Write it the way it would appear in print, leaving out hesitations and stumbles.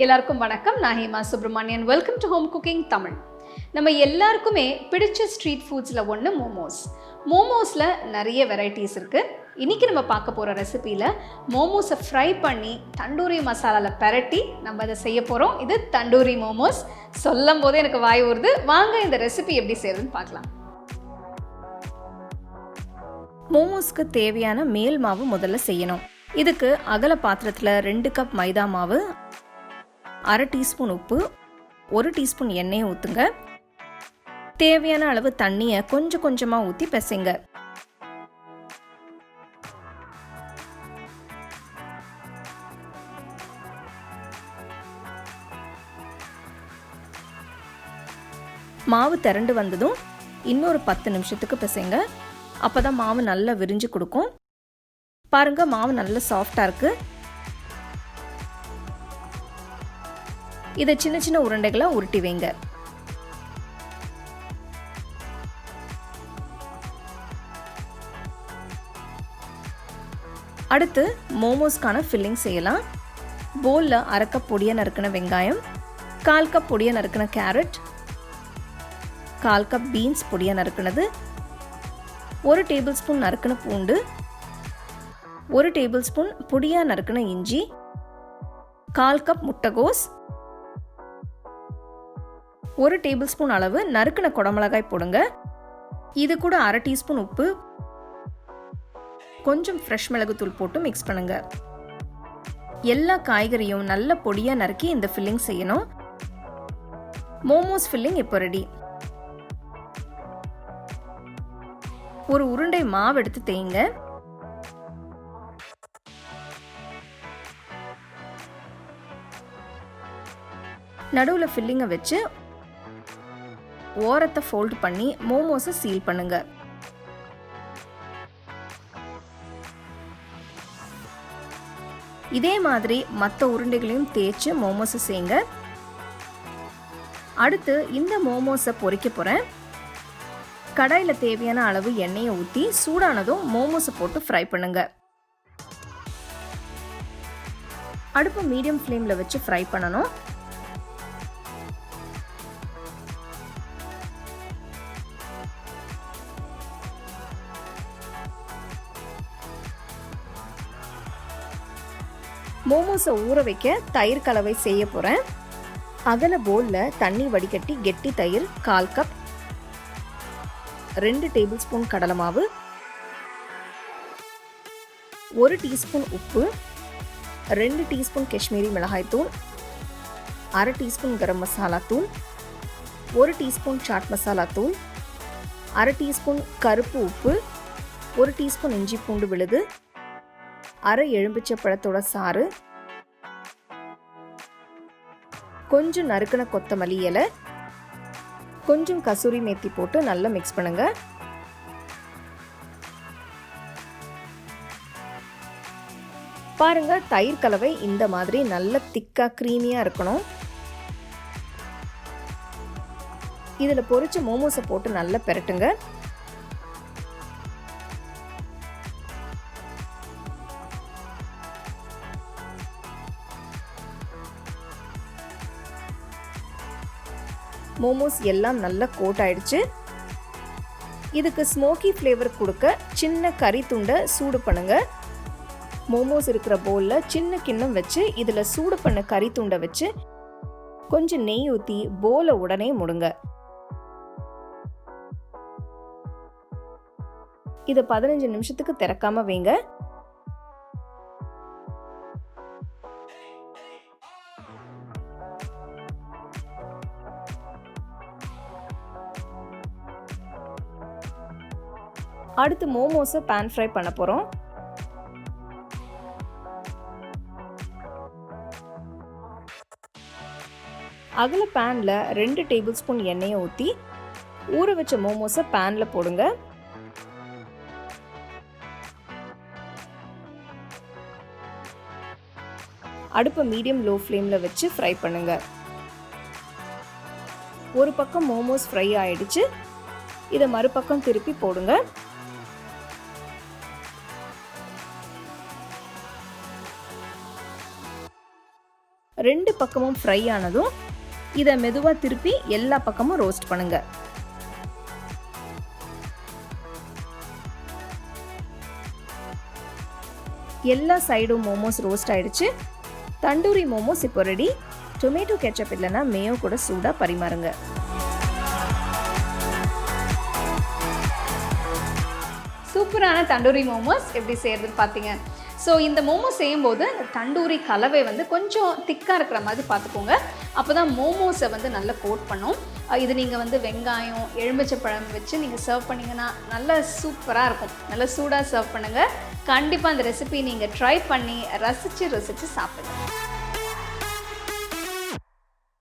எல்லாருக்கும் வணக்கம். நான் Hema Subramanian. Welcome to home cooking Tamil. நம்ம எல்லாருக்குமே பிடிச்ச ஸ்ட்ரீட் ஃபுட்ஸில் ஒன்று மோமோஸ். மோமோஸில் நிறைய வெரைட்டிஸ் இருக்குது. இன்றைக்கி நம்ம பார்க்க போகிற ரெசிப்பியில் மோமோஸை ஃப்ரை பண்ணி தண்டூரி மசாலாவில் பெரட்டி நம்ம அதை செய்ய போகிறோம். இது தண்டூரி மோமோஸ். சொல்லும் போதே எனக்கு வாய் ஊறுது. வாங்க இந்த ரெசிபி எப்படி செய்யறதுன்னு பார்க்கலாம். மோமோஸ்க்கு தேவையான மேல் மாவு முதல்ல செய்யணும். இதுக்கு அகல பாத்திரத்தில் 2 கப் மைதா மாவு, 1/2 டீஸ்பூன் உப்பு, 1 டீஸ்பூன் எண்ணெயை ஊற்றுங்க. தேவையான அளவு தண்ணியை கொஞ்சம் கொஞ்சமாக ஊற்றி பிசைங்க. மாவு திரண்டு வந்ததும் இன்னொரு 10 நிமிஷத்துக்கு பிசைங்க. அப்போ தான் மாவு நல்லா விரிஞ்சு கொடுக்கும். பாருங்க, மாவு நல்லா சாஃப்டாக இருக்கு. இதை சின்ன சின்ன உருண்டைகளை உருட்டி வைங்க. அடுத்து மோமோஸ்க்கான ஃபில்லிங் செய்யலாம். போலில் 1/2 கப் பொடியை நறுக்கின வெங்காயம், 1/4 கப் பொடியை நறுக்கின கேரட், 1/4 கப் பீன்ஸ் பொடியை நறுக்கினது, 1 டேபிள் ஸ்பூன் நறுக்கின பூண்டு, 1 டேபிள் ஸ்பூன் பொடியாக நறுக்கின இஞ்சி, 1/4 கப் முட்டைகோஸ், 1 டேபிள் ஸ்பூன் அளவு நறுக்கின குடமிளகாய் போடுங்க. இது கூட 1/2 டீஸ்பூன் உப்பு, கொஞ்சம் ஃப்ரெஷ் மிளகுத்தூள் போட்டு மிக்ஸ் பண்ணுங்க. எல்லா காய்கறியும் நல்ல பொடியா நறுக்கி இந்த ஃபில்லிங் செய்யணும். மோமோஸ் ஃபில்லிங் இப்போ ரெடி. ஒரு உருண்டை மாவு எடுத்து தேய்ங்க. நடுவில் ஃபில்லிங்கை வச்சு ஓரத்தை ஃபோல்ட் பண்ணி மோமோஸை சீல் பண்ணுங்க. இதே மாதிரி மற்ற உருண்டைகளையும் தேய்ச்சி மோமோஸை செய்யுங்க. அடுத்து இந்த மோமோஸை பொரிக்க போகிறேன். கடாயில் தேவையான அளவு எண்ணெயை ஊற்றி சூடானதும் மோமோஸை போட்டு ஃப்ரை பண்ணுங்க. அடுப்பு மீடியம் ஃப்ளேமில் வச்சு ஃப்ரை பண்ணணும். மோமோஸை ஊற வைக்க தயிர் கலவை செய்ய போகிறேன். அகல போலில் தண்ணி வடிகட்டி கெட்டி தயிர் 1/4 கப், 2 டேபிள் ஸ்பூன் கடலை மாவு, 1 டீஸ்பூன் உப்பு, 2 டீஸ்பூன் காஷ்மீரி மிளகாய்த்தூள், 1/2 டீஸ்பூன் கரம் மசாலா தூள், 1 டீஸ்பூன் சாட் மசாலா தூள், 1/2 டீஸ்பூன் கருப்பு உப்பு, 1 டீஸ்பூன் இஞ்சி பூண்டு விழுது, 1/2 எலுமிச்சை பழத்தோட சாறு, கொஞ்சம் நறுக்கின கொத்தமல்லி இலை, கொஞ்சம் கசூரி மேத்தி போட்டு நல்லா மிக்ஸ் பண்ணுங்க. பாருங்க, தயிர் கலவை இந்த மாதிரி நல்ல திக்கா கிரீமியா இருக்கணும். இதுல பொரிச்ச மோமோஸை போட்டு நல்லா பெரட்டுங்க. மோமோஸ் எல்லாம் நல்லா கோட் ஆயிடுச்சு. இதுக்கு ஸ்மோக்கி ஃப்ளேவர் கொடுக்க சின்ன கறி துண்டை சூடு பண்ணுங்க. மோமோஸ் இருக்கிற பவுலில் சின்ன கிண்ணம் வச்சு இதில் சூடு பண்ண கறி துண்டை வச்சு கொஞ்சம் நெய் ஊற்றி போலை உடனே முடுங்க. இதை 15 நிமிஷத்துக்கு திறக்காம வைங்க. அடுத்து மோமோஸை பேன் ஃப்ரை பண்ண போகிறோம். அகல பேனில் 2 டேபிள் ஸ்பூன் எண்ணெயை ஊற்றி ஊற வச்ச மோமோஸை பேனில் போடுங்க. அடுப்பை மீடியம் லோ ஃப்ளேமில் வச்சு ஃப்ரை பண்ணுங்க. ஒரு பக்கம் மோமோஸ் ஃப்ரை ஆயிடுச்சு. இதை மறுபக்கம் திருப்பி போடுங்க. 2 பக்கமும் ஃப்ரை ஆனதும் இதை மெதுவாக திருப்பி எல்லா பக்கமும் ரோஸ்ட் பண்ணுங்கள். எல்லா சைடும் மோமோஸ் ரோஸ்ட் ஆயிடுச்சு. தண்டூரி மோமோஸ் இப்போ ரெடி. டொமேட்டோ கெச்சப் இல்லைன்னா மேயோ கூட சூடாக பரிமாறுங்க. சூப்பரான தண்டூரி மோமோஸ் எப்படி செய்கிறதுன்னு பார்த்தீங்க. ஸோ இந்த மோமோஸ் செய்யும்போது தண்டூரி கலவை வந்து கொஞ்சம் திக்காக இருக்கிற மாதிரி பார்த்துக்கோங்க. அப்போ தான் மோமோஸை வந்து நல்லா கோட் பண்ணும். இது நீங்கள் வந்து வெங்காயம், எலுமிச்சைப்பழம் வச்சு நீங்கள் சர்வ் பண்ணிங்கன்னா நல்லா சூப்பராக இருக்கும். நல்லா சூடாக சர்வ் பண்ணுங்கள். கண்டிப்பாக அந்த ரெசிபி நீங்கள் ட்ரை பண்ணி ரசித்து சாப்பிடுங்க.